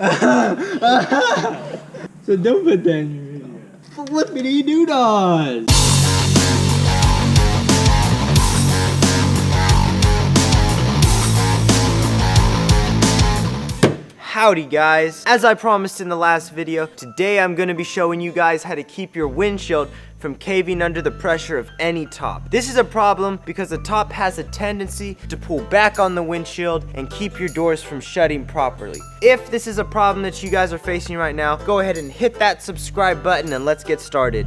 So don't put that in your video. Flippity doodahs. Howdy guys, as I promised in the last video, today I'm going to be showing you guys how to keep your windshield from caving under the pressure of any top. This is a problem because the top has a tendency to pull back on the windshield and keep your doors from shutting properly. If this is a problem that you guys are facing right now, go ahead and hit that subscribe button and let's get started.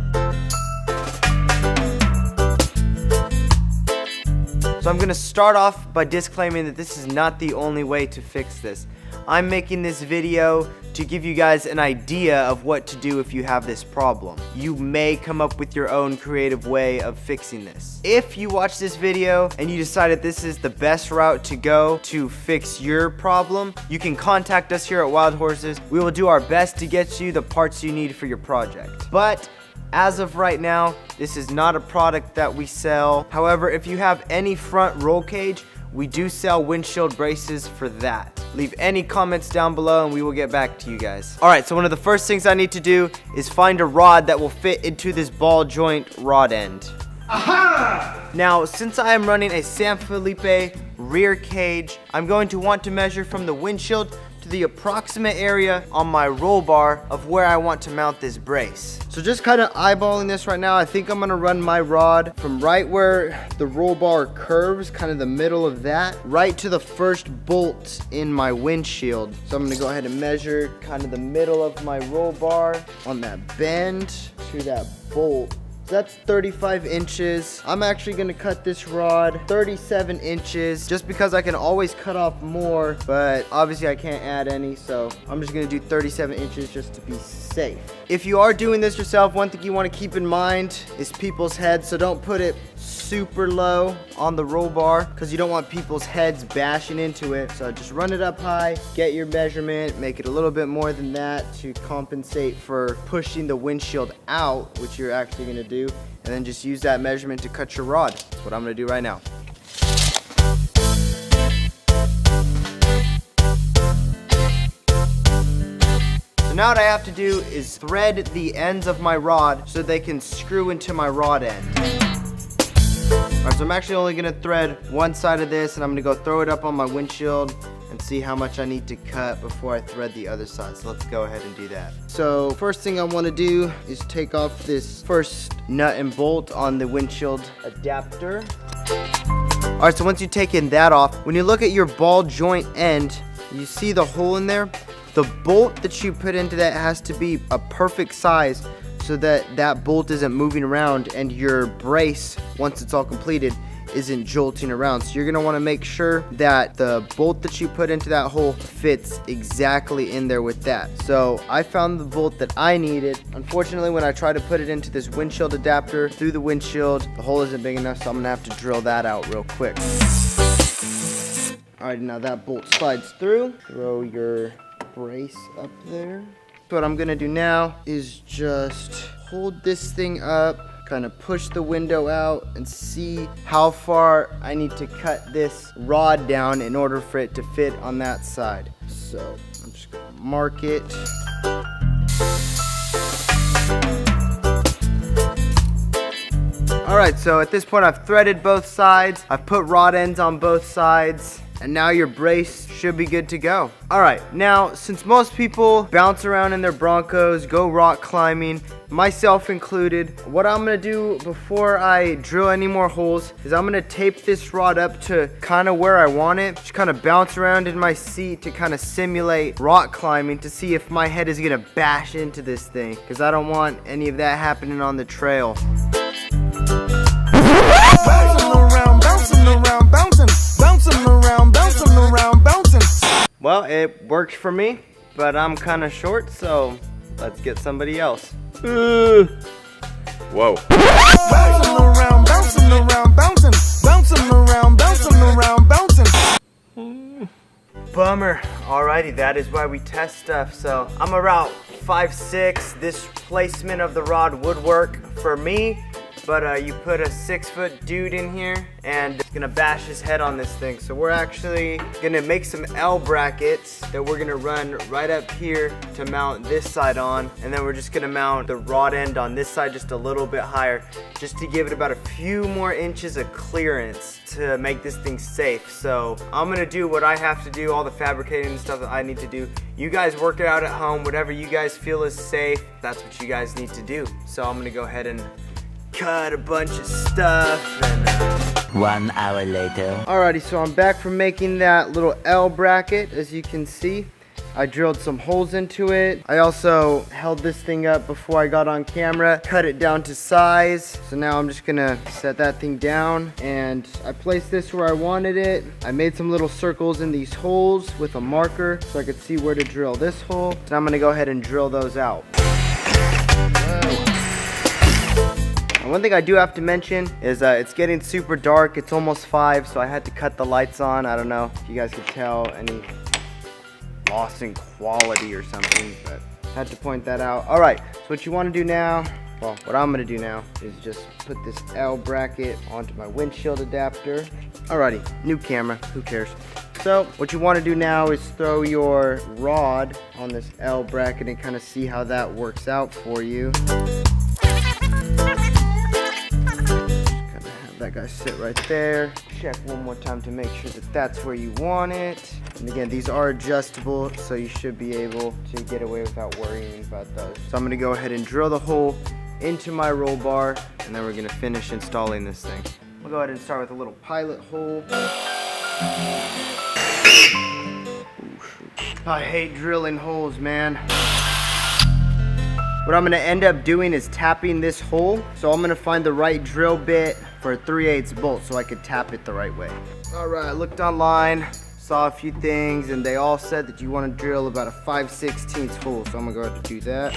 So I'm going to start off by disclaiming that this is not the only way to fix this. I'm making this video to give you guys an idea of what to do if you have this problem. You may come up with your own creative way of fixing this. If you watch this video and you decided this is the best route to go to fix your problem, you can contact us here at Wild Horses. We will do our best to get you the parts you need for your project. But as of right now, this is not a product that we sell. However, if you have any front roll cage, we do sell windshield braces for that. Leave any comments down below and we will get back to you guys. Alright, so one of the first things I need to do is find a rod that will fit into this ball joint rod end. Aha! Now, since I am running a San Felipe rear cage, I'm going to want to measure from the windshield to the approximate area on my roll bar of where I want to mount this brace. So just kind of eyeballing this right now, I think I'm gonna run my rod from right where the roll bar curves, kind of the middle of that, right to the first bolt in my windshield. So I'm gonna go ahead and measure kind of the middle of my roll bar on that bend to that bolt. So that's 35 inches. I'm actually gonna cut this rod 37 inches just because I can always cut off more, but obviously I can't add any, so I'm just gonna do 37 inches just to be safe. If you are doing this yourself, one thing you wanna keep in mind is people's heads, so don't put it super low on the roll bar because you don't want people's heads bashing into it. So just run it up high, get your measurement, make it a little bit more than that to compensate for pushing the windshield out, which you're actually gonna do, and then just use that measurement to cut your rod. That's what I'm gonna do right now. So now what I have to do is thread the ends of my rod so they can screw into my rod end. Alright, so I'm actually only gonna thread one side of this and I'm gonna go throw it up on my windshield and see how much I need to cut before I thread the other side. So let's go ahead and do that. So first thing I wanna do is take off this first nut and bolt on the windshield adapter. Alright, so once you've taken that off, when you look at your ball joint end, you see the hole in there? The bolt that you put into that has to be a perfect size so that that bolt isn't moving around and your brace, once it's all completed, isn't jolting around. So you're gonna wanna make sure that the bolt that you put into that hole fits exactly in there with that. So I found the bolt that I needed. Unfortunately, when I try to put it into this windshield adapter through the windshield, the hole isn't big enough, so I'm gonna have to drill that out real quick. All right, now that bolt slides through. Throw your brace up there. What I'm gonna do now is just hold this thing up, kind of push the window out and see how far I need to cut this rod down in order for it to fit on that side. So I'm just gonna mark it. All right, so at this point I've threaded both sides. I've put rod ends on both sides. And now your brace should be good to go. All right, now since most people bounce around in their Broncos, go rock climbing, myself included, what I'm gonna do before I drill any more holes is I'm gonna tape this rod up to kind of where I want it. Just kind of bounce around in my seat to kind of simulate rock climbing to see if my head is gonna bash into this thing, because I don't want any of that happening on the trail. Well, it worked for me, but I'm kind of short, so let's get somebody else. Whoa. Bouncing around, bouncing around, bouncing, bouncing around, bouncing around, bouncing. Bummer. Alrighty, that is why we test stuff. So I'm about 5'6". This placement of the rod would work for me. but you put a 6-foot dude in here and it's gonna bash his head on this thing. So we're actually gonna make some L brackets that we're gonna run right up here to mount this side on, and then we're just gonna mount the rod end on this side just a little bit higher, just to give it about a few more inches of clearance to make this thing safe. So I'm gonna do what I have to do, all the fabricating and stuff that I need to do. You guys work it out at home, whatever you guys feel is safe, that's what you guys need to do. So I'm gonna go ahead and cut a bunch of stuff and 1 hour later. Alrighty, so I'm back from making that little L bracket. As you can see, I drilled some holes into it. I also held this thing up before I got on camera, cut it down to size. So now I'm just gonna set that thing down, and I placed this where I wanted it. I made some little circles in these holes with a marker so I could see where to drill this hole. So I'm gonna go ahead and drill those out. And one thing I do have to mention is it's getting super dark. It's almost 5, so I had to cut the lights on. I don't know if you guys could tell any loss in quality or something, but I had to point that out. All right, so what you want to do now, well, what I'm going to do now is just put this L bracket onto my windshield adapter. Alrighty, new camera, who cares? So what you want to do now is throw your rod on this L bracket and kind of see how that works out for you. That guy sit right there. Check one more time to make sure that that's where you want it. And again, these are adjustable, so you should be able to get away without worrying about those. So I'm gonna go ahead and drill the hole into my roll bar, and then we're gonna finish installing this thing. We'll go ahead and start with a little pilot hole. I hate drilling holes, man. What I'm gonna end up doing is tapping this hole. So I'm gonna find the right drill bit for a 3/8 bolt so I could tap it the right way. All right, I looked online, saw a few things, and they all said that you wanna drill about a 5/16 hole. So I'm gonna go ahead and do that.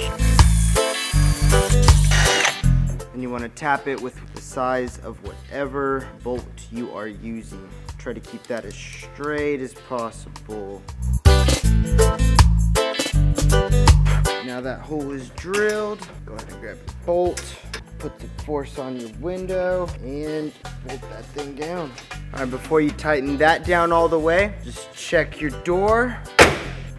And you wanna tap it with the size of whatever bolt you are using. Try to keep that as straight as possible. Now that hole is drilled, go ahead and grab your bolt, put the force on your window, and bolt that thing down. All right, before you tighten that down all the way, just check your door.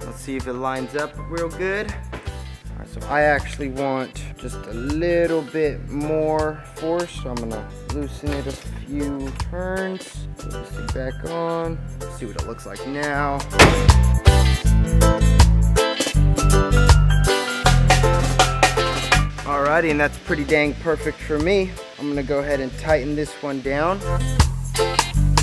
Let's see if it lines up real good. All right, so I actually want just a little bit more force, so I'm gonna loosen it a few turns. Put this thing back on, see what it looks like now. Alrighty, and that's pretty dang perfect for me. I'm gonna go ahead and tighten this one down.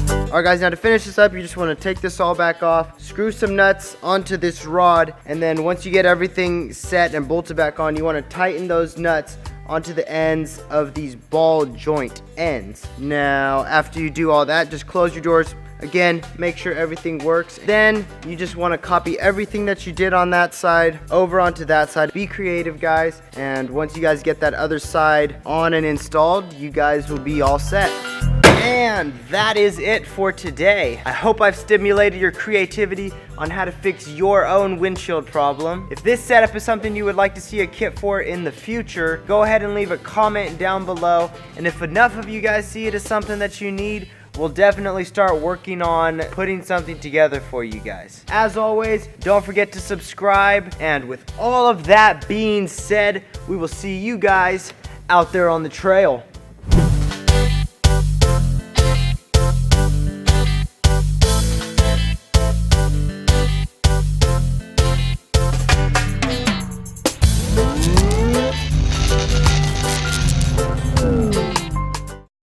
Alright guys, now to finish this up, you just wanna take this all back off, screw some nuts onto this rod, and then once you get everything set and bolted back on, you wanna tighten those nuts onto the ends of these ball joint ends. Now, after you do all that, just close your doors. Again, make sure everything works. Then you just want to copy everything that you did on that side over onto that side. Be creative, guys. And once you guys get that other side on and installed, you guys will be all set. And that is it for today. I hope I've stimulated your creativity on how to fix your own windshield problem. If this setup is something you would like to see a kit for in the future, go ahead and leave a comment down below. And if enough of you guys see it as something that you need, we'll definitely start working on putting something together for you guys. As always, don't forget to subscribe. And with all of that being said, we will see you guys out there on the trail.